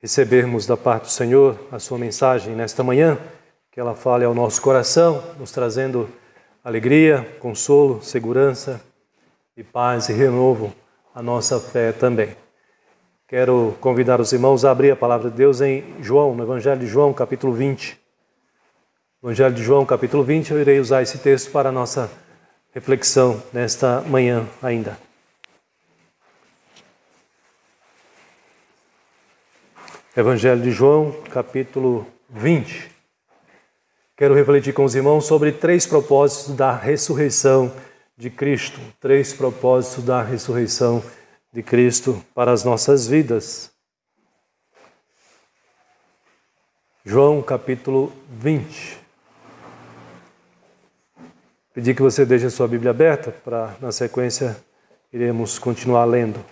recebermos da parte do Senhor a sua mensagem nesta manhã, que ela fale ao nosso coração, nos trazendo alegria, consolo, segurança e paz e renovo à nossa fé também. Quero convidar os irmãos a abrir a palavra de Deus em João, no Evangelho de João, capítulo 20. Evangelho de João, capítulo 20, eu irei usar esse texto para a nossa reflexão nesta manhã ainda. Evangelho de João, capítulo 20. Quero refletir com os irmãos sobre 3 propósitos da ressurreição de Cristo. 3 propósitos da ressurreição de Cristo para as nossas vidas. João, capítulo 20. Pedir que você deixe a sua Bíblia aberta, para na sequência iremos continuar lendo.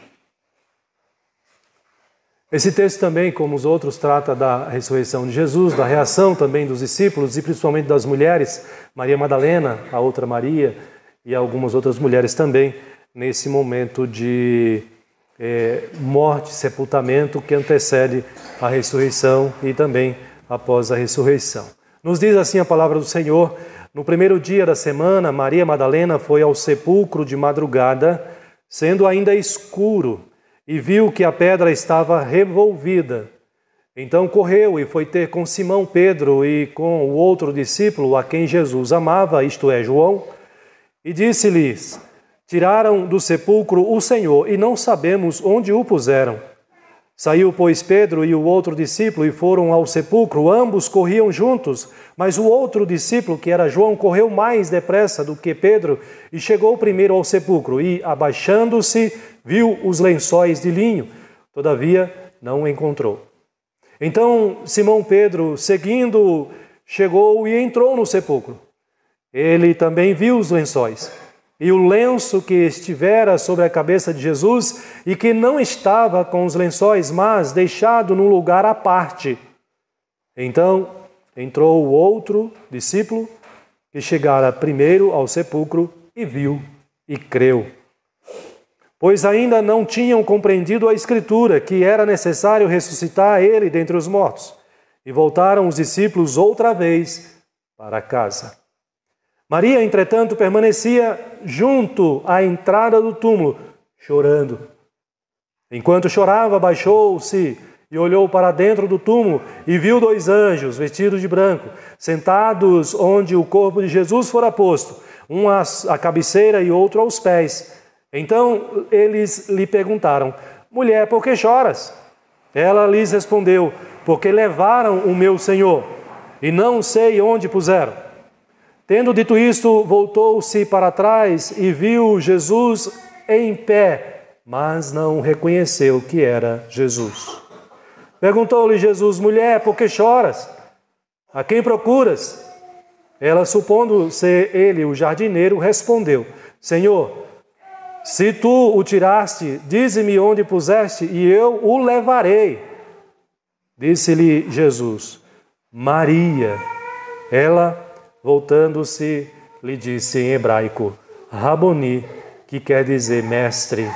Esse texto também, como os outros, trata da ressurreição de Jesus, da reação também dos discípulos e principalmente das mulheres, Maria Madalena, a outra Maria e algumas outras mulheres também, nesse momento de morte, sepultamento que antecede a ressurreição e também após a ressurreição. Nos diz assim a palavra do Senhor: no primeiro dia da semana, Maria Madalena foi ao sepulcro de madrugada, sendo ainda escuro, e viu que a pedra estava revolvida. Então correu e foi ter com Simão Pedro e com o outro discípulo a quem Jesus amava, isto é, João, e disse-lhes: tiraram do sepulcro o Senhor e não sabemos onde o puseram. Saiu, pois, Pedro e o outro discípulo e foram ao sepulcro. Ambos corriam juntos, mas o outro discípulo, que era João, correu mais depressa do que Pedro e chegou primeiro ao sepulcro e, abaixando-se, viu os lençóis de linho, todavia não o encontrou. Então Simão Pedro, seguindo, chegou e entrou no sepulcro. Ele também viu os lençóis e o lenço que estivera sobre a cabeça de Jesus e que não estava com os lençóis, mas deixado num lugar à parte. Então entrou o outro discípulo que chegara primeiro ao sepulcro e viu e creu. Pois ainda não tinham compreendido a Escritura, que era necessário ressuscitar ele dentre os mortos. E voltaram os discípulos outra vez para casa. Maria, entretanto, permanecia junto à entrada do túmulo, chorando. Enquanto chorava, baixou-se e olhou para dentro do túmulo e viu 2 anjos, vestidos de branco, sentados onde o corpo de Jesus fora posto, um à cabeceira e outro aos pés. Então eles lhe perguntaram: mulher, por que choras? Ela lhes respondeu: porque levaram o meu Senhor e não sei onde puseram. Tendo dito isto, voltou-se para trás e viu Jesus em pé, mas não reconheceu que era Jesus. Perguntou-lhe Jesus: mulher, por que choras? A quem procuras? Ela, supondo ser ele o jardineiro, respondeu: Senhor, se tu o tiraste, dize-me onde puseste e eu o levarei. Disse-lhe Jesus: Maria. Ela, voltando-se, lhe disse em hebraico: Raboni, que quer dizer mestre.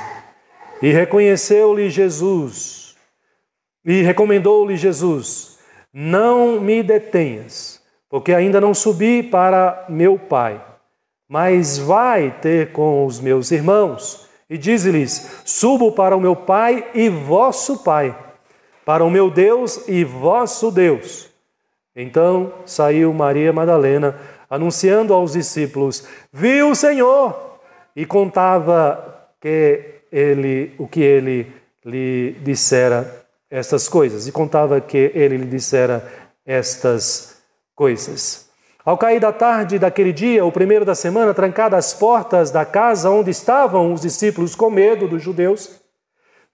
E reconheceu-lhe Jesus, e recomendou-lhe Jesus: não me detenhas, porque ainda não subi para meu Pai, mas vai ter com os meus irmãos, e dize-lhes: subo para o meu Pai e vosso Pai, para o meu Deus e vosso Deus. Então saiu Maria Madalena, anunciando aos discípulos: viu o Senhor, e contava o que ele lhe dissera estas coisas, Ao cair da tarde daquele dia, o primeiro da semana, trancadas as portas da casa onde estavam os discípulos com medo dos judeus,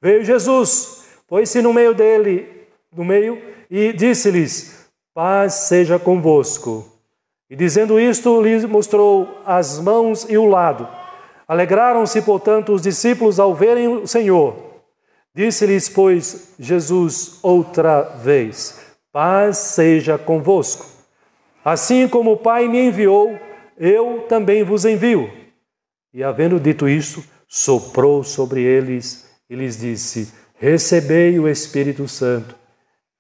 veio Jesus, pôs-se no meio e disse-lhes: paz seja convosco. E dizendo isto, lhes mostrou as mãos e o lado. Alegraram-se, portanto, os discípulos ao verem o Senhor. Disse-lhes, pois, Jesus outra vez: paz seja convosco. Assim como o Pai me enviou, eu também vos envio. E havendo dito isto, soprou sobre eles e lhes disse: recebei o Espírito Santo.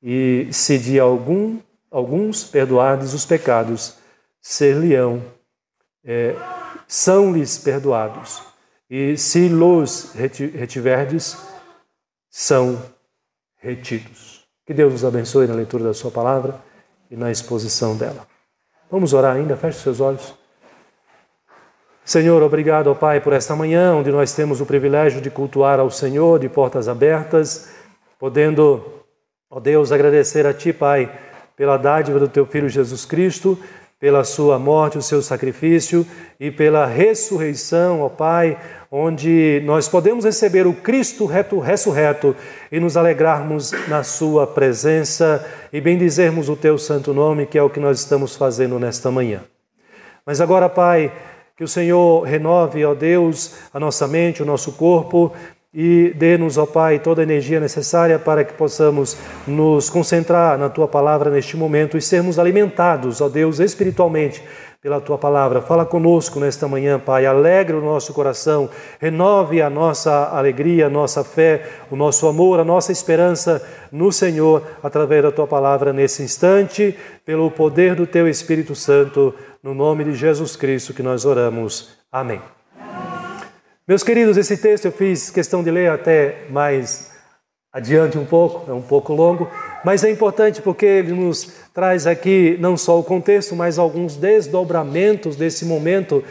e se de alguns perdoardes os pecados, são-lhes perdoados. E se los retiverdes, são retidos. Que Deus nos abençoe na leitura da sua palavra e na exposição dela. Vamos orar ainda? Feche seus olhos. Senhor, obrigado, ó Pai, por esta manhã, onde nós temos o privilégio de cultuar ao Senhor, de portas abertas, podendo, ó Deus, agradecer a Ti, Pai, pela dádiva do Teu Filho Jesus Cristo, pela Sua morte, o Seu sacrifício e pela ressurreição, ó Pai, onde nós podemos receber o Cristo ressurreto e nos alegrarmos na Sua presença e bendizermos o Teu santo nome, que é o que nós estamos fazendo nesta manhã. Mas agora, Pai, que o Senhor renove, ó Deus, a nossa mente, o nosso corpo e dê-nos, ó Pai, toda a energia necessária para que possamos nos concentrar na Tua palavra neste momento e sermos alimentados, ó Deus, espiritualmente pela Tua palavra. Fala conosco nesta manhã, Pai, alegre o nosso coração, renove a nossa alegria, a nossa fé, o nosso amor, a nossa esperança no Senhor, através da Tua palavra nesse instante, pelo poder do Teu Espírito Santo, no nome de Jesus Cristo que nós oramos. Amém. Meus queridos, esse texto eu fiz questão de ler até mais adiante um pouco, é um pouco longo, mas é importante porque ele nos traz aqui não só o contexto, mas alguns desdobramentos desse momento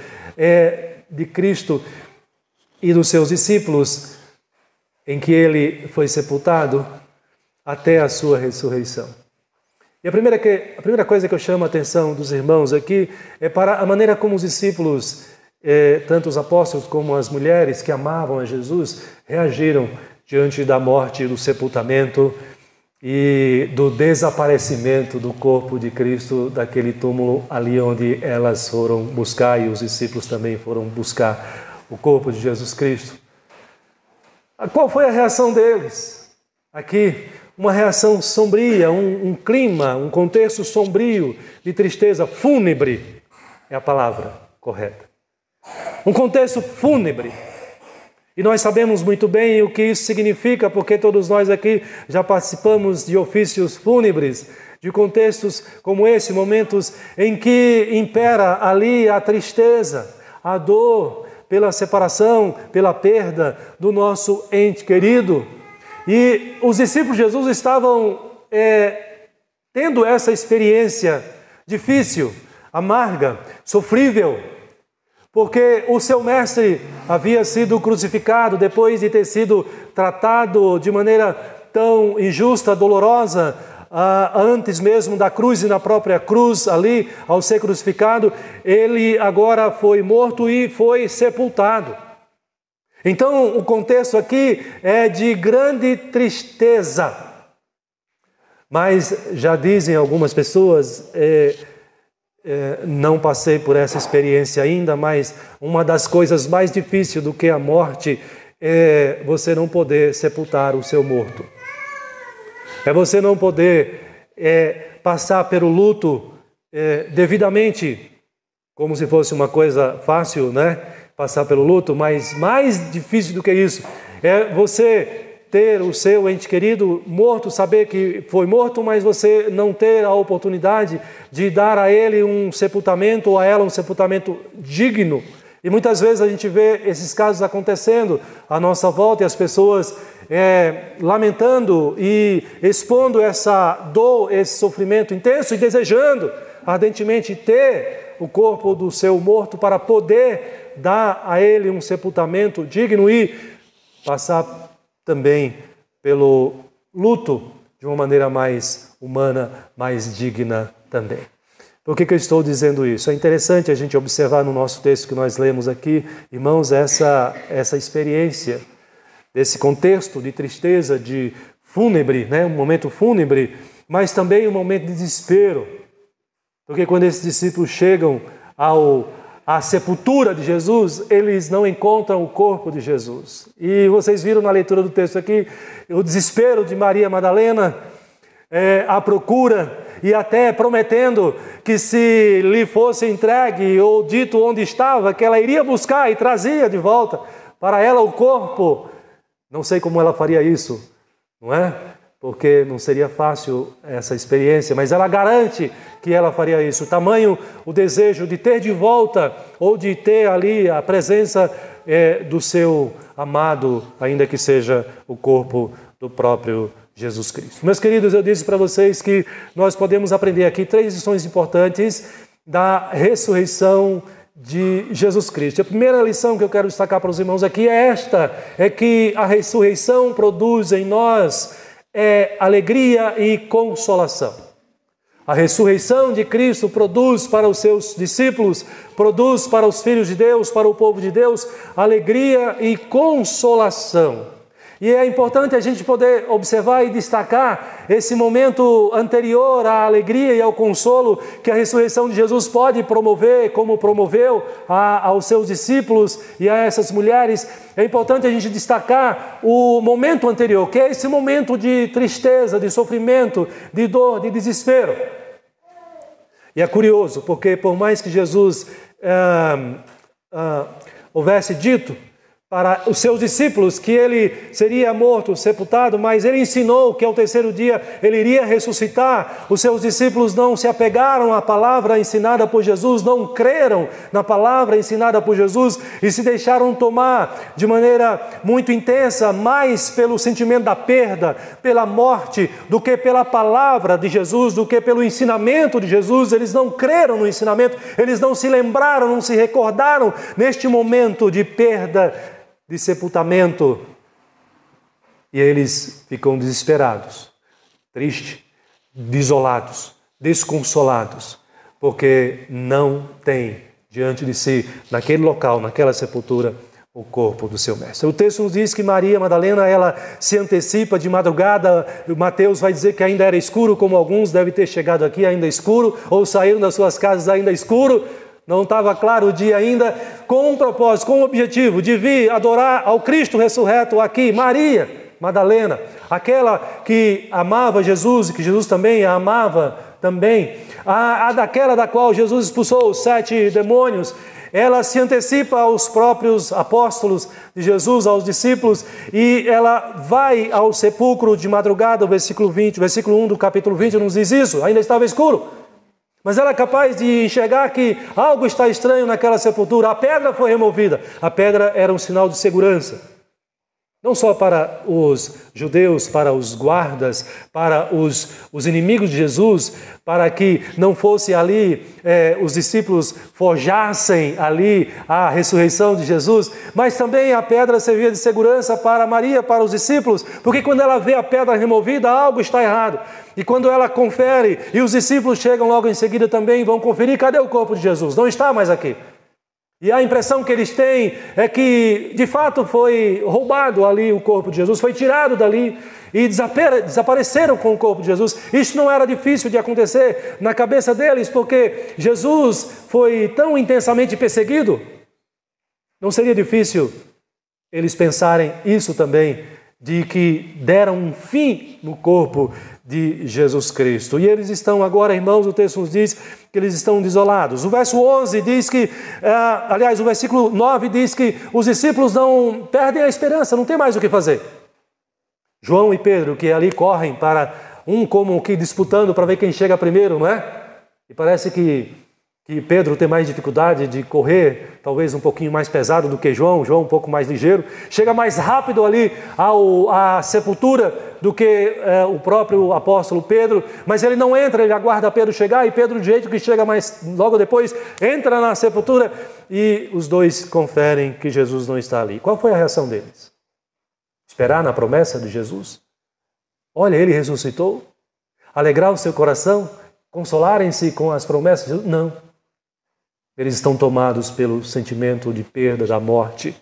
de Cristo e dos seus discípulos, em que ele foi sepultado até a sua ressurreição. E a primeira coisa que eu chamo a atenção dos irmãos aqui é para a maneira como os discípulos, tanto os apóstolos como as mulheres que amavam a Jesus, reagiram diante da morte e do sepultamento e do desaparecimento do corpo de Cristo daquele túmulo ali onde elas foram buscar e os discípulos também foram buscar o corpo de Jesus Cristo. Qual foi a reação deles? Aqui, uma reação sombria, um clima, um contexto sombrio de tristeza, fúnebre é a palavra correta. Um contexto fúnebre. E nós sabemos muito bem o que isso significa, porque todos nós aqui já participamos de ofícios fúnebres, de contextos como esse, momentos em que impera ali a tristeza, a dor pela separação, pela perda do nosso ente querido. E os discípulos de Jesus estavam tendo essa experiência difícil, amarga, sofrível, porque o seu mestre havia sido crucificado depois de ter sido tratado de maneira tão injusta, dolorosa, antes mesmo da cruz e na própria cruz ali, ao ser crucificado, ele agora foi morto e foi sepultado. Então, o contexto aqui é de grande tristeza. Mas já dizem algumas pessoas, não passei por essa experiência ainda, mas uma das coisas mais difíceis do que a morte é você não poder sepultar o seu morto. É você não poder passar pelo luto devidamente, como se fosse uma coisa fácil, né? Passar pelo luto, mas mais difícil do que isso é você ter o seu ente querido morto, saber que foi morto, mas você não ter a oportunidade de dar a ele um sepultamento ou a ela um sepultamento digno. E muitas vezes a gente vê esses casos acontecendo à nossa volta e as pessoas lamentando e expondo essa dor, esse sofrimento intenso e desejando ardentemente ter o corpo do seu morto para poder dar a ele um sepultamento digno e passar também pelo luto de uma maneira mais humana, mais digna também. Por que eu estou dizendo isso? É interessante a gente observar no nosso texto que nós lemos aqui, irmãos, essa experiência desse contexto de tristeza, de fúnebre, né? Um momento fúnebre, mas também um momento de desespero. Porque quando esses discípulos chegam à sepultura de Jesus, eles não encontram o corpo de Jesus. E vocês viram na leitura do texto aqui, o desespero de Maria Madalena, a procura, e até prometendo que se lhe fosse entregue ou dito onde estava, que ela iria buscar e trazia de volta para ela o corpo. Não sei como ela faria isso, não é? porque não seria fácil essa experiência, mas ela garante que ela faria isso. Tamanho o desejo de ter de volta ou de ter ali a presença do seu amado, ainda que seja o corpo do próprio Jesus Cristo. Meus queridos, eu disse para vocês que nós podemos aprender aqui 3 lições importantes da ressurreição de Jesus Cristo. A primeira lição que eu quero destacar para os irmãos aqui é esta, é que a ressurreição produz em nós alegria e consolação. A ressurreição de Cristo produz para os seus discípulos, produz para os filhos de Deus, para o povo de Deus, alegria e consolação. E é importante a gente poder observar e destacar esse momento anterior à alegria e ao consolo que a ressurreição de Jesus pode promover, como promoveu aos seus discípulos e a essas mulheres. É importante a gente destacar o momento anterior, que é esse momento de tristeza, de sofrimento, de dor, de desespero. E é curioso, porque por mais que Jesus houvesse dito para os seus discípulos que ele seria morto, sepultado, mas ele ensinou que ao terceiro dia ele iria ressuscitar. Os seus discípulos não se apegaram à palavra ensinada por Jesus, não creram na palavra ensinada por Jesus e se deixaram tomar de maneira muito intensa, mais pelo sentimento da perda, pela morte, do que pela palavra de Jesus, do que pelo ensinamento de Jesus. Eles não creram no ensinamento, eles não se lembraram, não se recordaram neste momento de perda, de sepultamento, e eles ficam desesperados, tristes, desolados, desconsolados, porque não tem diante de si, naquele local, naquela sepultura, o corpo do seu mestre. O texto nos diz que Maria Madalena, ela se antecipa de madrugada. Mateus vai dizer que ainda era escuro, como alguns devem ter chegado aqui ainda escuro, ou saíram das suas casas ainda escuro. Não estava claro o dia ainda, com um propósito, com um objetivo de vir adorar ao Cristo ressurreto aqui. Maria Madalena, aquela que amava Jesus e que Jesus também a amava também, a daquela da qual Jesus expulsou os 7 demônios, ela se antecipa aos próprios apóstolos de Jesus, aos discípulos, e ela vai ao sepulcro de madrugada. O versículo 20, versículo 1 do capítulo 20 nos diz isso, ainda estava escuro. Mas ela é capaz de enxergar que algo está estranho naquela sepultura. A pedra foi removida. A pedra era um sinal de segurança. Não só para os judeus, para os guardas, para os inimigos de Jesus, para que não fosse ali, os discípulos forjassem ali a ressurreição de Jesus, mas também a pedra servia de segurança para Maria, para os discípulos, porque quando ela vê a pedra removida, algo está errado. E quando ela confere, e os discípulos chegam logo em seguida também, vão conferir, cadê o corpo de Jesus? Não está mais aqui. E a impressão que eles têm é que, de fato, foi roubado ali o corpo de Jesus, foi tirado dali e desapareceram com o corpo de Jesus. Isso não era difícil de acontecer na cabeça deles, porque Jesus foi tão intensamente perseguido. Não seria difícil eles pensarem isso também, de que deram um fim no corpo de Jesus Cristo. E eles estão agora, irmãos, o texto nos diz que eles estão desolados. O verso 11 diz que, o versículo 9 diz que os discípulos não perdem a esperança, não tem mais o que fazer. João e Pedro, que ali correm para como que disputando para ver quem chega primeiro, não é? E parece que Pedro tem mais dificuldade de correr, talvez um pouquinho mais pesado do que João um pouco mais ligeiro, chega mais rápido ali à sepultura do que o próprio apóstolo Pedro, mas ele não entra, ele aguarda Pedro chegar, e Pedro, do jeito que chega mais logo depois, entra na sepultura, e os dois conferem que Jesus não está ali. Qual foi a reação deles? Esperar na promessa de Jesus? Olha, ele ressuscitou? Alegrar o seu coração? Consolarem-se com as promessas de Jesus? Não. Eles estão tomados pelo sentimento de perda, da morte.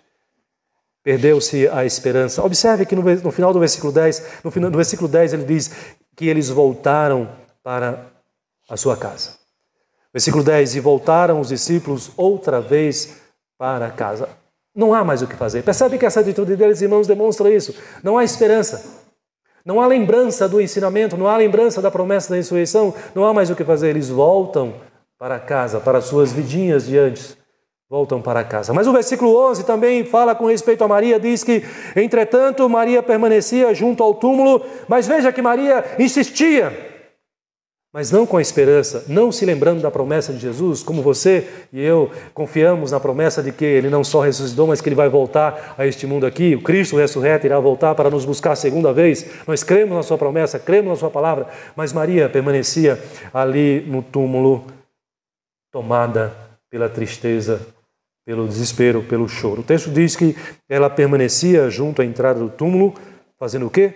Perdeu-se a esperança. Observe que no final do versículo 10, no versículo 10 ele diz que eles voltaram para a sua casa. Versículo 10, e voltaram os discípulos outra vez para casa. Não há mais o que fazer. Percebe que essa atitude deles, irmãos, demonstra isso. Não há esperança. Não há lembrança do ensinamento, não há lembrança da promessa da ressurreição, não há mais o que fazer. Eles voltam para casa, para suas vidinhas de antes. voltam para casa. Mas o versículo 11 também fala com respeito a Maria, diz que, entretanto, Maria permanecia junto ao túmulo, mas veja que Maria insistia, mas não com a esperança, não se lembrando da promessa de Jesus, como você e eu confiamos na promessa de que Ele não só ressuscitou, mas que Ele vai voltar a este mundo aqui, o Cristo ressurreto irá voltar para nos buscar a segunda vez. Nós cremos na sua promessa, cremos na sua palavra, mas Maria permanecia ali no túmulo, tomada pela tristeza, pelo desespero, pelo choro. O texto diz que ela permanecia junto à entrada do túmulo, fazendo o quê?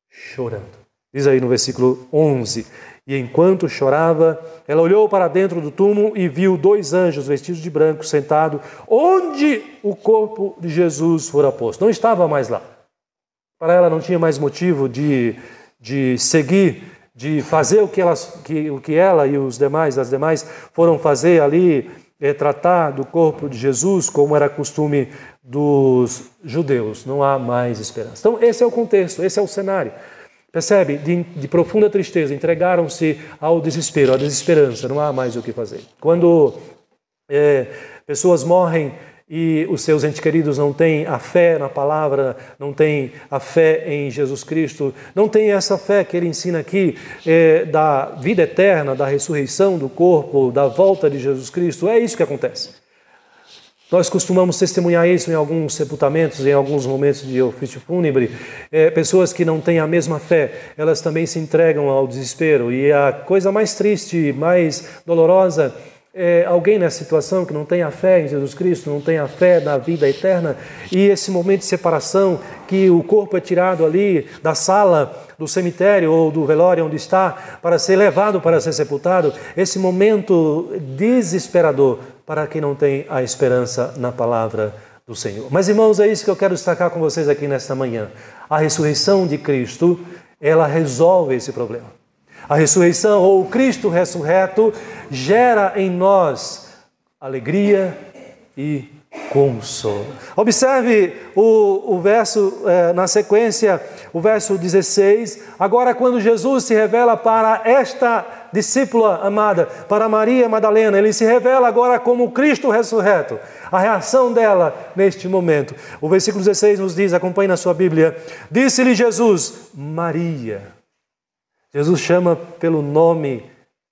Chorando. Diz aí no versículo 11, e enquanto chorava, ela olhou para dentro do túmulo e viu 2 anjos vestidos de branco sentados onde o corpo de Jesus fora posto. Não estava mais lá. Para ela não tinha mais motivo de seguir, de fazer o que ela e as demais foram fazer ali, tratar do corpo de Jesus, como era costume dos judeus. Não há mais esperança. Então esse é o contexto, esse é o cenário. Percebe? De profunda tristeza, entregaram-se ao desespero, à desesperança, não há mais o que fazer. Quando pessoas morrem e os seus entes queridos não têm a fé na palavra, não têm a fé em Jesus Cristo, não têm essa fé que ele ensina aqui, da vida eterna, da ressurreição do corpo, da volta de Jesus Cristo, é isso que acontece. Nós costumamos testemunhar isso em alguns sepultamentos, em alguns momentos de ofício fúnebre. Pessoas que não têm a mesma fé, elas também se entregam ao desespero. E a coisa mais triste, mais dolorosa, é alguém nessa situação que não tem a fé em Jesus Cristo, não tem a fé na vida eterna, e esse momento de separação, que o corpo é tirado ali da sala do cemitério ou do velório onde está, para ser levado para ser sepultado, esse momento desesperador para quem não tem a esperança na palavra do Senhor. Mas, irmãos, é isso que eu quero destacar com vocês aqui nesta manhã. A ressurreição de Cristo, ela resolve esse problema. A ressurreição, ou o Cristo ressurreto, gera em nós alegria e consolo. Observe o verso na sequência, o verso 16. Agora, quando Jesus se revela para esta discípula amada, para Maria Madalena, ele se revela agora como Cristo ressurreto. A reação dela neste momento. O versículo 16 nos diz, acompanhe na sua Bíblia, disse-lhe Jesus, Maria. Jesus chama pelo nome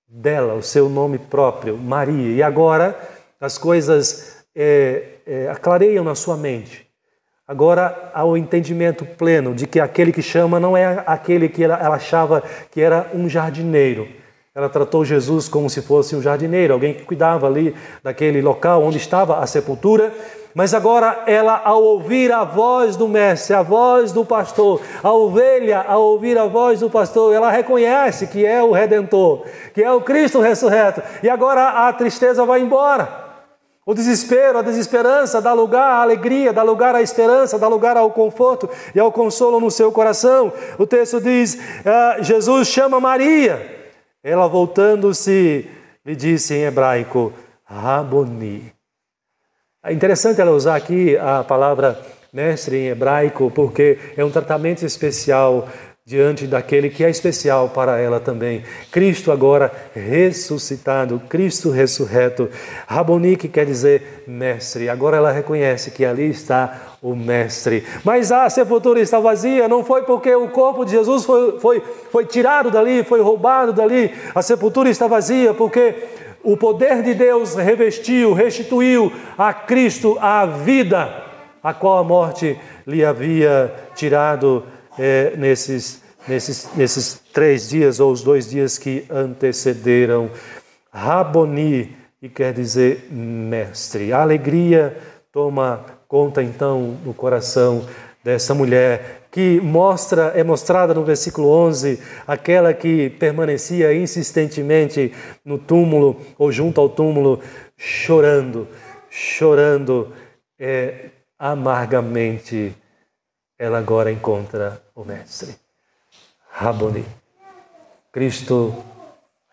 dela, o seu nome próprio, Maria. E agora as coisas clareiam na sua mente. Agora há o entendimento pleno de que aquele que chama não é aquele que ela achava que era um jardineiro. Ela tratou Jesus como se fosse um jardineiro, alguém que cuidava ali daquele local onde estava a sepultura. Mas agora ela, ao ouvir a voz do mestre, a voz do pastor, a ovelha, ao ouvir a voz do pastor, ela reconhece que é o Redentor, que é o Cristo ressurreto. E agora a tristeza vai embora. O desespero, a desesperança dá lugar à alegria, dá lugar à esperança, dá lugar ao conforto e ao consolo no seu coração. O texto diz, Jesus chama Maria. Ela, voltando-se, lhe disse em hebraico, Raboni. É interessante ela usar aqui a palavra mestre em hebraico, porque é um tratamento especial diante daquele que é especial para ela também. Cristo agora ressuscitado, Cristo ressurreto. Raboni, que quer dizer mestre. Agora ela reconhece que ali está o mestre. Mas a sepultura está vazia, não foi porque o corpo de Jesus foi tirado dali, foi roubado dali. A sepultura está vazia porque o poder de Deus restituiu a Cristo a vida, a qual a morte lhe havia tirado nesses 3 dias ou os 2 dias que antecederam. Raboni, que quer dizer mestre. A alegria toma conta então no coração dessa mulher, que é mostrada no versículo 11, aquela que permanecia insistentemente no túmulo ou junto ao túmulo, chorando amargamente. Ela agora encontra o mestre. Raboni, Cristo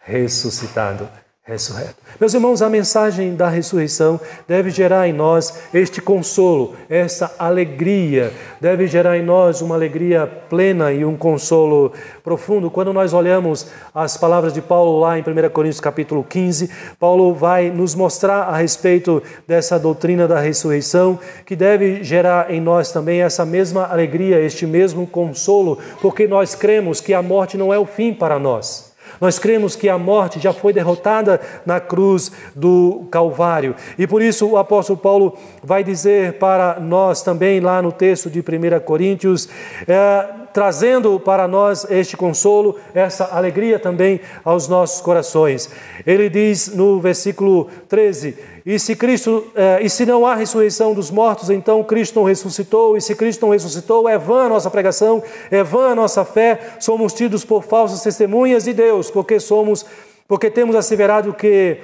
ressuscitado, ressurreto. Meus irmãos, a mensagem da ressurreição deve gerar em nós este consolo, essa alegria, deve gerar em nós uma alegria plena e um consolo profundo. Quando nós olhamos as palavras de Paulo lá em 1 Coríntios capítulo 15, Paulo vai nos mostrar a respeito dessa doutrina da ressurreição, que deve gerar em nós também essa mesma alegria, este mesmo consolo, porque nós cremos que a morte não é o fim para nós. Nós cremos que a morte já foi derrotada na cruz do Calvário. E por isso o apóstolo Paulo vai dizer para nós também lá no texto de 1 Coríntios, trazendo para nós este consolo, essa alegria também aos nossos corações. Ele diz no versículo 13, e se não há ressurreição dos mortos, então Cristo não ressuscitou, e se Cristo não ressuscitou, é vã a nossa pregação, é vã a nossa fé, somos tidos por falsas testemunhas de Deus, porque temos asseverado que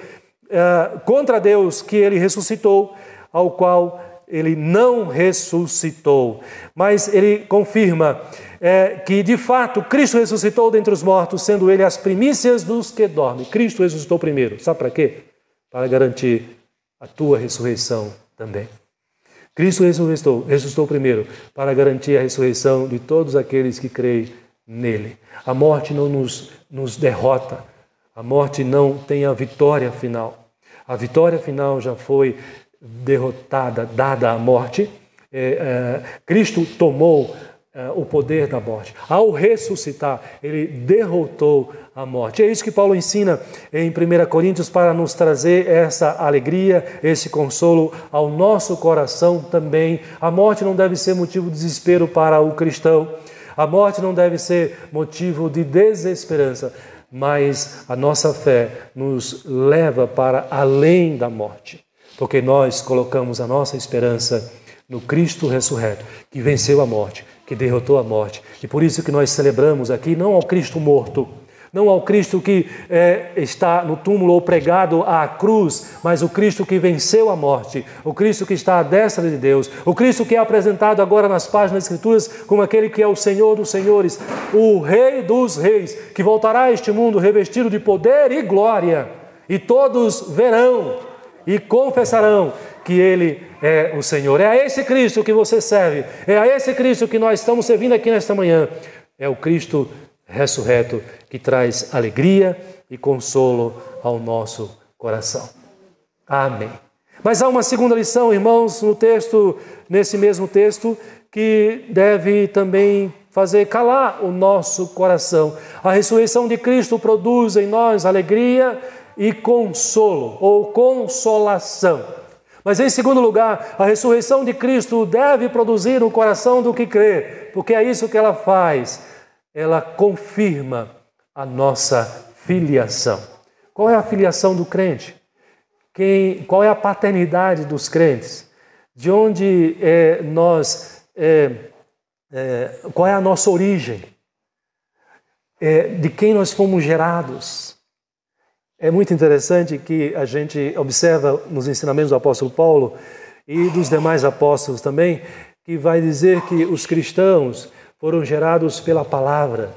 contra Deus que Ele ressuscitou, ao qual Ele não ressuscitou. Mas Ele confirma que de fato Cristo ressuscitou dentre os mortos, sendo Ele as primícias dos que dormem. Cristo ressuscitou primeiro. Sabe para quê? Para garantir a tua ressurreição também. Cristo ressuscitou primeiro para garantir a ressurreição de todos aqueles que creem nele. A morte não nos derrota. A morte não tem a vitória final. A vitória final já foi derrotada, dada à morte. Cristo tomou o poder da morte. Ao ressuscitar, Ele derrotou a morte. É isso que Paulo ensina em 1 Coríntios para nos trazer essa alegria, esse consolo ao nosso coração também. A morte não deve ser motivo de desespero para o cristão. A morte não deve ser motivo de desesperança, mas a nossa fé nos leva para além da morte, porque nós colocamos a nossa esperança no Cristo ressurreto, que venceu a morte, que derrotou a morte. E por isso que nós celebramos aqui não ao Cristo morto, não ao Cristo que está no túmulo ou pregado à cruz, mas o Cristo que venceu a morte, o Cristo que está à destra de Deus, o Cristo que é apresentado agora nas páginas das Escrituras como aquele que é o Senhor dos senhores, o Rei dos reis, que voltará a este mundo revestido de poder e glória, e todos verão e confessarão que Ele é o Senhor. É a esse Cristo que você serve, é a esse Cristo que nós estamos servindo aqui nesta manhã, é o Cristo ressurreto que traz alegria e consolo ao nosso coração. Amém. Mas há uma segunda lição, irmãos, nesse mesmo texto, que deve também fazer calar o nosso coração. A ressurreição de Cristo produz em nós alegria e consolo, ou consolação. Mas em segundo lugar, a ressurreição de Cristo deve produzir no coração do que crê, porque é isso que ela faz. Ela confirma a nossa filiação. Qual é a filiação do crente? Qual é a paternidade dos crentes? De onde qual é a nossa origem? De quem nós fomos gerados? É muito interessante que a gente observa nos ensinamentos do apóstolo Paulo e dos demais apóstolos também, que vai dizer que os cristãos foram gerados pela palavra.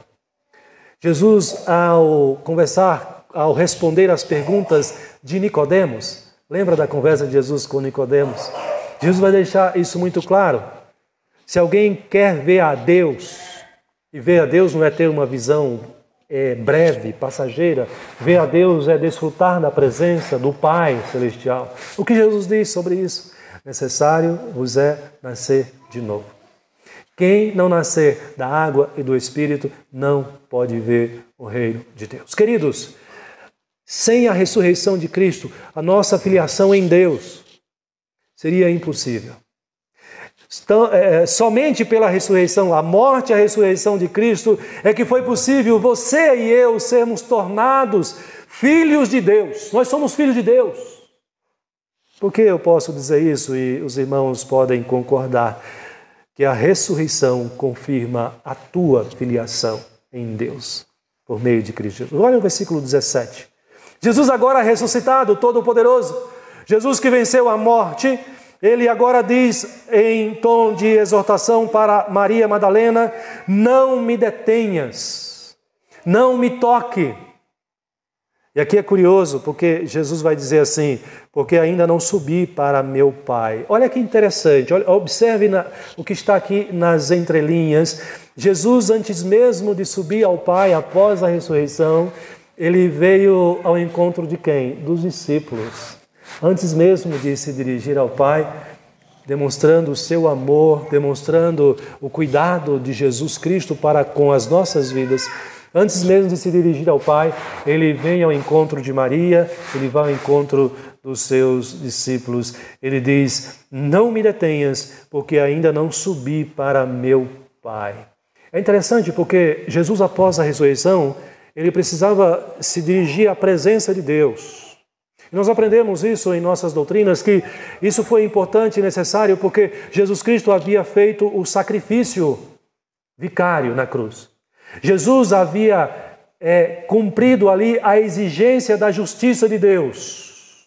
Jesus, ao responder às perguntas de Nicodemos, lembra da conversa de Jesus com Nicodemos? Jesus vai deixar isso muito claro. Se alguém quer ver a Deus, e ver a Deus não é ter uma visão breve, passageira, ver a Deus é desfrutar da presença do Pai Celestial. O que Jesus diz sobre isso? Necessário vos é nascer de novo. Quem não nascer da água e do Espírito não pode ver o reino de Deus. Queridos, sem a ressurreição de Cristo, a nossa filiação em Deus seria impossível. Somente pela ressurreição, a morte e a ressurreição de Cristo é que foi possível você e eu sermos tornados filhos de Deus. Nós somos filhos de Deus. Por que eu posso dizer isso e os irmãos podem concordar? Que a ressurreição confirma a tua filiação em Deus, por meio de Cristo Jesus. Olha o versículo 17. Jesus agora ressuscitado, todo-poderoso, Jesus que venceu a morte, ele agora diz em tom de exortação para Maria Madalena: não me detenhas, não me toque. E aqui é curioso, porque Jesus vai dizer assim, porque ainda não subi para meu Pai. Olha que interessante, observe o que está aqui nas entrelinhas. Jesus, antes mesmo de subir ao Pai, após a ressurreição, ele veio ao encontro de quem? Dos discípulos. Antes mesmo de se dirigir ao Pai, demonstrando o seu amor, demonstrando o cuidado de Jesus Cristo para com as nossas vidas. Antes mesmo de se dirigir ao Pai, ele vem ao encontro de Maria, ele vai ao encontro dos seus discípulos. Ele diz, não me detenhas, porque ainda não subi para meu Pai. É interessante porque Jesus, após a ressurreição, ele precisava se dirigir à presença de Deus. E nós aprendemos isso em nossas doutrinas, que isso foi importante e necessário porque Jesus Cristo havia feito o sacrifício vicário na cruz. Jesus havia cumprido ali a exigência da justiça de Deus.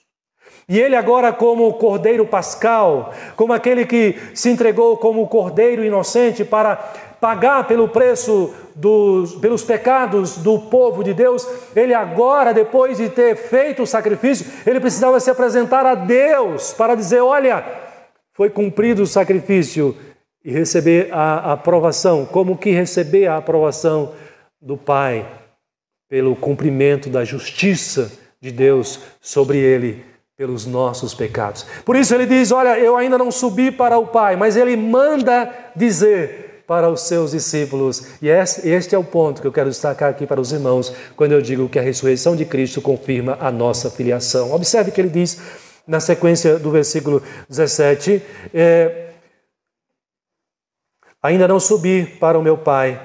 E ele agora, como o Cordeiro Pascal, como aquele que se entregou como o Cordeiro inocente para pagar pelo preço pelos pecados do povo de Deus, ele agora, depois de ter feito o sacrifício, ele precisava se apresentar a Deus para dizer, olha, foi cumprido o sacrifício, e receber a aprovação, como que receber a aprovação do Pai, pelo cumprimento da justiça de Deus sobre ele, pelos nossos pecados. Por isso ele diz, olha, eu ainda não subi para o Pai, mas ele manda dizer para os seus discípulos, e este é o ponto que eu quero destacar aqui para os irmãos, quando eu digo que a ressurreição de Cristo confirma a nossa filiação. Observe que ele diz, na sequência do versículo 17, ainda não subi para o meu Pai,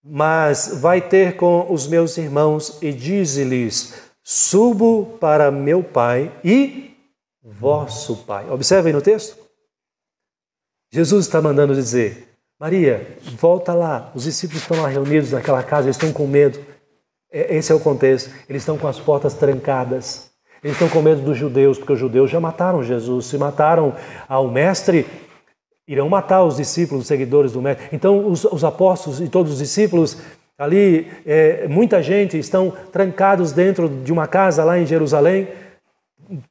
mas vai ter com os meus irmãos e dize-lhes, subo para meu Pai e vosso Pai. Observem no texto. Jesus está mandando dizer, Maria, volta lá. Os discípulos estão lá reunidos naquela casa, eles estão com medo. Esse é o contexto. Eles estão com as portas trancadas. Eles estão com medo dos judeus, porque os judeus já mataram Jesus. Se mataram ao mestre, irão matar os discípulos, os seguidores do mestre. Então os apóstolos e todos os discípulos ali, muita gente estão trancados dentro de uma casa lá em Jerusalém.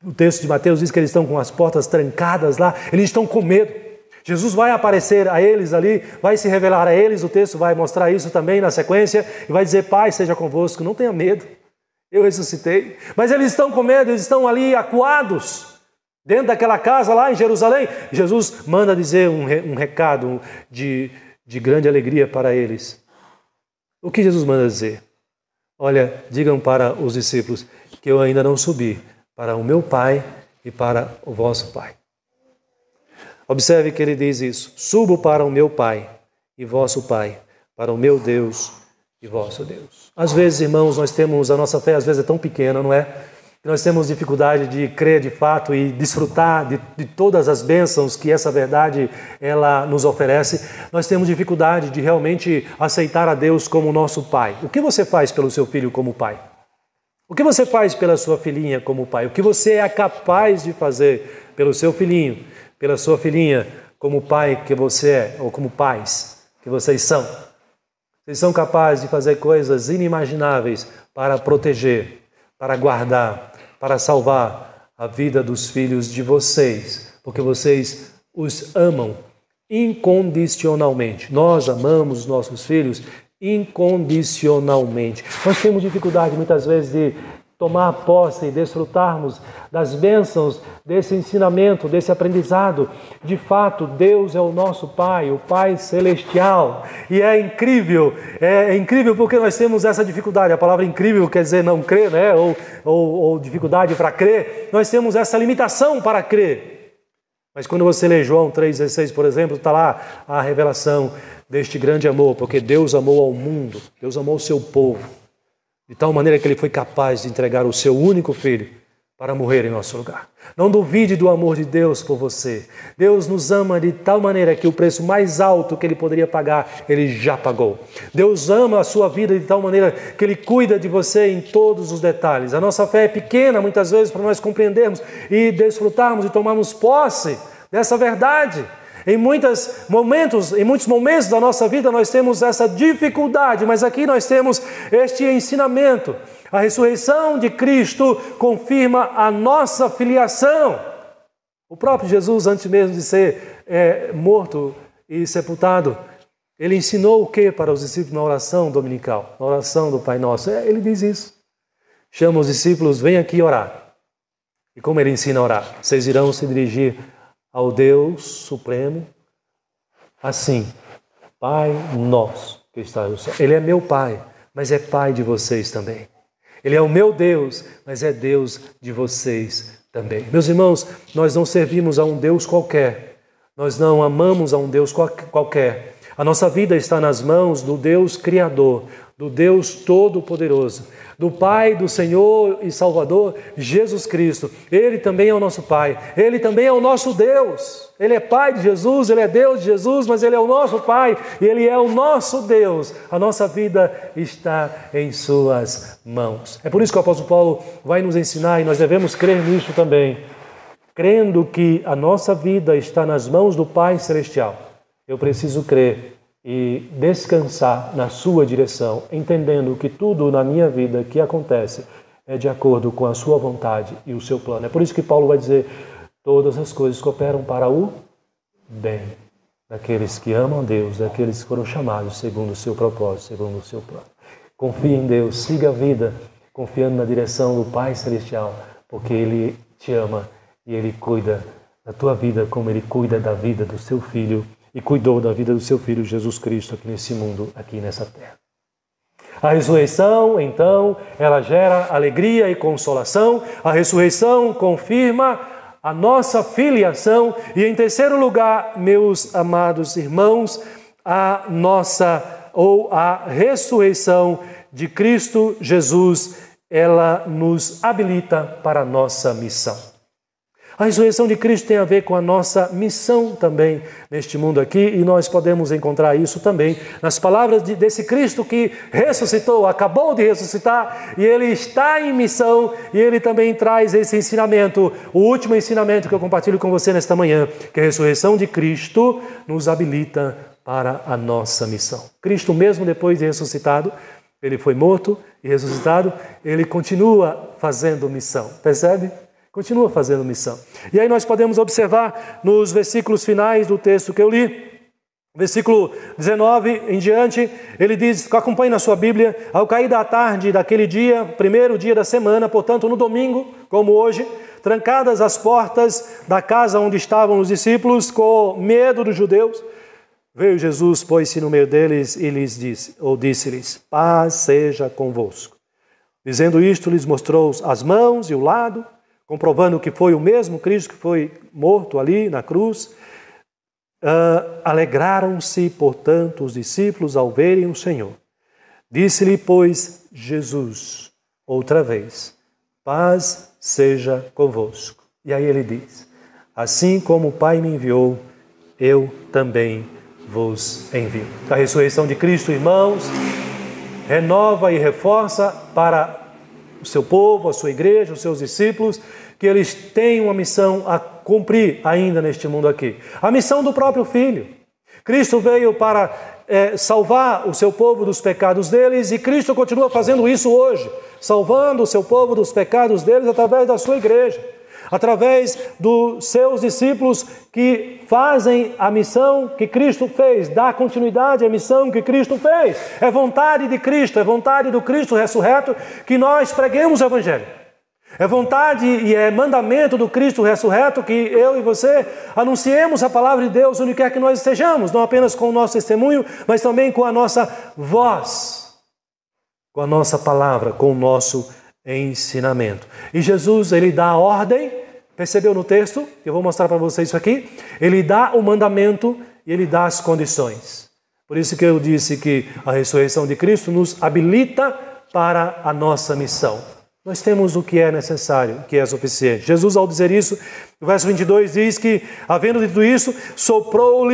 O texto de Mateus diz que eles estão com as portas trancadas lá, eles estão com medo. Jesus vai aparecer a eles ali, vai se revelar a eles, o texto vai mostrar isso também na sequência, e vai dizer, Pai seja convosco, não tenha medo, eu ressuscitei. Mas eles estão com medo, eles estão ali acuados, dentro daquela casa lá em Jerusalém. Jesus manda dizer um recado de grande alegria para eles. O que Jesus manda dizer? Olha, digam para os discípulos que eu ainda não subi para o meu Pai e para o vosso Pai. Observe que ele diz isso, subo para o meu Pai e vosso Pai, para o meu Deus e vosso Deus. Às vezes, irmãos, a nossa fé às vezes é tão pequena, não é? Nós temos dificuldade de crer de fato e desfrutar de todas as bênçãos que essa verdade ela nos oferece. Nós temos dificuldade de realmente aceitar a Deus como nosso Pai. O que você faz pelo seu filho como pai? O que você faz pela sua filhinha como pai? O que você é capaz de fazer pelo seu filhinho, pela sua filhinha, como pai que você é, ou como pais que vocês são? Vocês são capazes de fazer coisas inimagináveis para proteger, para guardar, para salvar a vida dos filhos de vocês, porque vocês os amam incondicionalmente. Nós amamos os nossos filhos incondicionalmente. Nós temos dificuldade muitas vezes de tomar posse e desfrutarmos das bênçãos desse ensinamento, desse aprendizado. De fato, Deus é o nosso Pai, o Pai Celestial. E é incrível porque nós temos essa dificuldade. A palavra incrível quer dizer não crer, né? Ou dificuldade para crer. Nós temos essa limitação para crer. Mas quando você lê João 3,16, por exemplo, está lá a revelação deste grande amor, porque Deus amou ao mundo, Deus amou o seu povo, de tal maneira que Ele foi capaz de entregar o seu único Filho para morrer em nosso lugar. Não duvide do amor de Deus por você. Deus nos ama de tal maneira que o preço mais alto que Ele poderia pagar, Ele já pagou. Deus ama a sua vida de tal maneira que Ele cuida de você em todos os detalhes. A nossa fé é pequena muitas vezes para nós compreendermos e desfrutarmos e tomarmos posse dessa verdade. Em muitos momentos da nossa vida nós temos essa dificuldade, mas aqui nós temos este ensinamento. A ressurreição de Cristo confirma a nossa filiação. O próprio Jesus, antes mesmo de ser morto e sepultado, ele ensinou o que para os discípulos na oração dominical, na oração do Pai Nosso? Ele diz isso. Chama os discípulos, vem aqui orar. E como ele ensina a orar? Vocês irão se dirigir ao Deus Supremo assim: Pai Nosso que está no céu. Ele é meu Pai, mas é Pai de vocês também. Ele é o meu Deus, mas é Deus de vocês também. Meus irmãos, nós não servimos a um Deus qualquer. Nós não amamos a um Deus qualquer. A nossa vida está nas mãos do Deus Criador, do Deus Todo-Poderoso, do Pai do Senhor e Salvador Jesus Cristo. Ele também é o nosso Pai, Ele também é o nosso Deus. Ele é Pai de Jesus, Ele é Deus de Jesus, mas Ele é o nosso Pai e Ele é o nosso Deus. A nossa vida está em Suas mãos. É por isso que o apóstolo Paulo vai nos ensinar, e nós devemos crer nisso também, crendo que a nossa vida está nas mãos do Pai Celestial. Eu preciso crer e descansar na sua direção, entendendo que tudo na minha vida que acontece é de acordo com a sua vontade e o seu plano. É por isso que Paulo vai dizer: todas as coisas cooperam para o bem daqueles que amam a Deus, daqueles que foram chamados segundo o seu propósito, segundo o seu plano. Confie em Deus, siga a vida confiando na direção do Pai Celestial, porque Ele te ama e Ele cuida da tua vida como Ele cuida da vida do seu Filho e cuidou da vida do seu Filho Jesus Cristo aqui nesse mundo, aqui nessa terra. A ressurreição, então, ela gera alegria e consolação. A ressurreição confirma a nossa filiação. E em terceiro lugar, meus amados irmãos, a ressurreição de Cristo Jesus, ela nos habilita para a nossa missão. A ressurreição de Cristo tem a ver com a nossa missão também neste mundo aqui, e nós podemos encontrar isso também nas palavras desse Cristo que ressuscitou, acabou de ressuscitar, e Ele está em missão, e Ele também traz esse ensinamento, o último ensinamento que eu compartilho com você nesta manhã, que a ressurreição de Cristo nos habilita para a nossa missão. Cristo, mesmo depois de ressuscitado, Ele foi morto e ressuscitado, Ele continua fazendo missão, percebe? Continua fazendo missão. E aí nós podemos observar nos versículos finais do texto que eu li, versículo 19 em diante, ele diz, acompanhe na sua Bíblia: ao cair da tarde daquele dia, primeiro dia da semana, portanto no domingo, como hoje, trancadas as portas da casa onde estavam os discípulos, com medo dos judeus, veio Jesus, pôs-se no meio deles e lhes disse-lhes: paz seja convosco. Dizendo isto, lhes mostrou as mãos e o lado, comprovando que foi o mesmo Cristo que foi morto ali na cruz. Alegraram-se, portanto, os discípulos ao verem o Senhor. Disse-lhe, pois, Jesus, outra vez: paz seja convosco. E aí ele diz: assim como o Pai me enviou, eu também vos envio. A ressurreição de Cristo, irmãos, renova e reforça para o seu povo, a sua igreja, os seus discípulos, que eles têm uma missão a cumprir ainda neste mundo aqui. A missão do próprio Filho. Cristo veio para salvar o seu povo dos pecados deles, e Cristo continua fazendo isso hoje, salvando o seu povo dos pecados deles através da sua igreja, através dos seus discípulos que fazem a missão que Cristo fez, dá continuidade à missão que Cristo fez. É vontade de Cristo, é vontade do Cristo ressurreto que nós preguemos o Evangelho. É vontade e é mandamento do Cristo ressurreto que eu e você anunciemos a palavra de Deus onde quer que nós estejamos, não apenas com o nosso testemunho, mas também com a nossa voz, com a nossa palavra, com o nosso ensinamento. E Jesus, Ele dá a ordem, percebeu no texto? Eu vou mostrar para vocês isso aqui. Ele dá o mandamento e Ele dá as condições. Por isso que eu disse que a ressurreição de Cristo nos habilita para a nossa missão. Nós temos o que é necessário, o que é suficiente. Jesus, ao dizer isso, no verso 22 diz que, havendo dito isso, soprou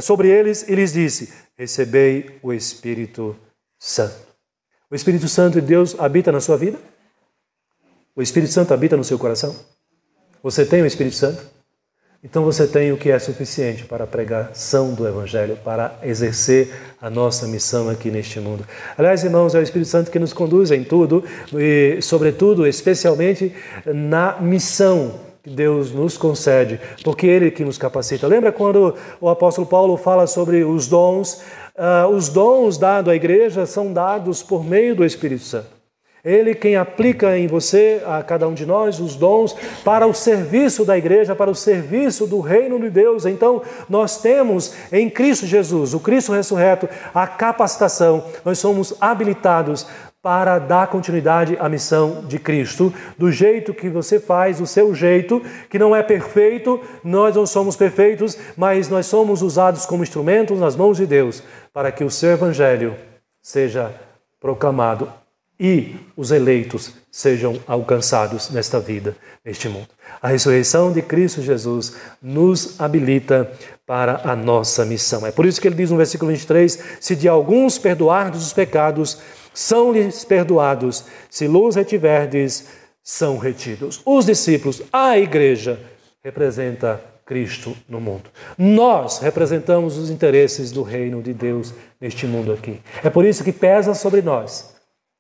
sobre eles e lhes disse: recebei o Espírito Santo. O Espírito Santo de Deus habita na sua vida? O Espírito Santo habita no seu coração? Você tem o Espírito Santo? então você tem o que é suficiente para a pregação do Evangelho, para exercer a nossa missão aqui neste mundo. Aliás, irmãos, é o Espírito Santo que nos conduz em tudo e, sobretudo, especialmente na missão que Deus nos concede, porque Ele que nos capacita. Lembra quando o apóstolo Paulo fala sobre os dons? Os dons dados à igreja são dados por meio do Espírito Santo. Ele quem aplica em você, a cada um de nós, os dons para o serviço da igreja, para o serviço do reino de Deus. Então, nós temos em Cristo Jesus, o Cristo ressurreto, a capacitação. Nós somos habilitados para dar continuidade à missão de Cristo, do jeito que você faz, do seu jeito, que não é perfeito, nós não somos perfeitos, mas nós somos usados como instrumentos nas mãos de Deus, para que o seu Evangelho seja proclamado e os eleitos sejam alcançados nesta vida, neste mundo. A ressurreição de Cristo Jesus nos habilita para a nossa missão. É por isso que ele diz no versículo 23, se de alguns perdoardes os pecados, são-lhes perdoados, se los retiverdes, são retidos. Os discípulos, a igreja, representa Cristo no mundo. Nós representamos os interesses do reino de Deus neste mundo aqui. É por isso que pesa sobre nós,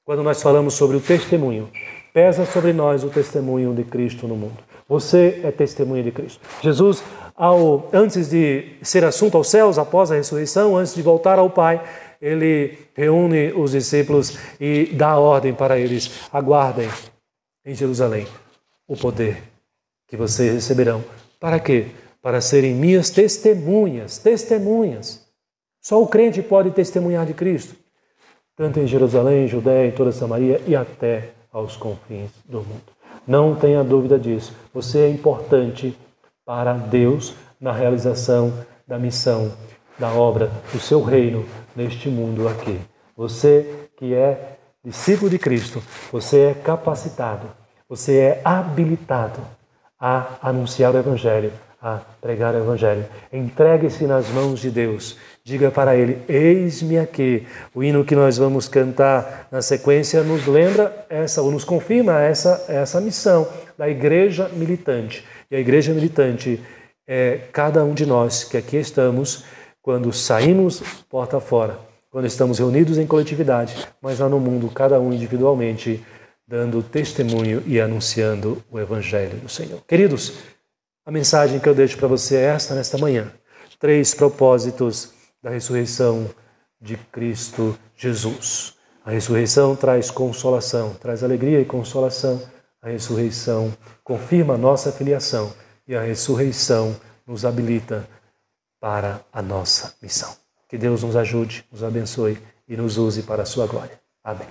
quando nós falamos sobre o testemunho, pesa sobre nós o testemunho de Cristo no mundo. Você é testemunha de Cristo. Jesus, antes de ser assunto aos céus, após a ressurreição, antes de voltar ao Pai, ele reúne os discípulos e dá a ordem para eles: aguardem em Jerusalém o poder que vocês receberão. Para quê? Para serem minhas testemunhas. Testemunhas. Só o crente pode testemunhar de Cristo, tanto em Jerusalém, Judéia, em toda Samaria e até aos confins do mundo. Não tenha dúvida disso. Você é importante para Deus na realização da missão, da obra do seu reino neste mundo aqui. Você que é discípulo de Cristo, você é capacitado, você é habilitado a anunciar o Evangelho, a pregar o Evangelho. Entregue-se nas mãos de Deus. Diga para Ele: eis-me aqui. O hino que nós vamos cantar na sequência nos lembra ou nos confirma essa missão da igreja militante. E a igreja militante é cada um de nós que aqui estamos, quando saímos porta fora, quando estamos reunidos em coletividade, mas lá no mundo, cada um individualmente, dando testemunho e anunciando o Evangelho do Senhor. Queridos, a mensagem que eu deixo para você é esta nesta manhã. 3 propósitos da ressurreição de Cristo Jesus. A ressurreição traz consolação, traz alegria e consolação. A ressurreição confirma a nossa filiação e a ressurreição nos habilita para a nossa missão. Que Deus nos ajude, nos abençoe e nos use para a sua glória. Amém.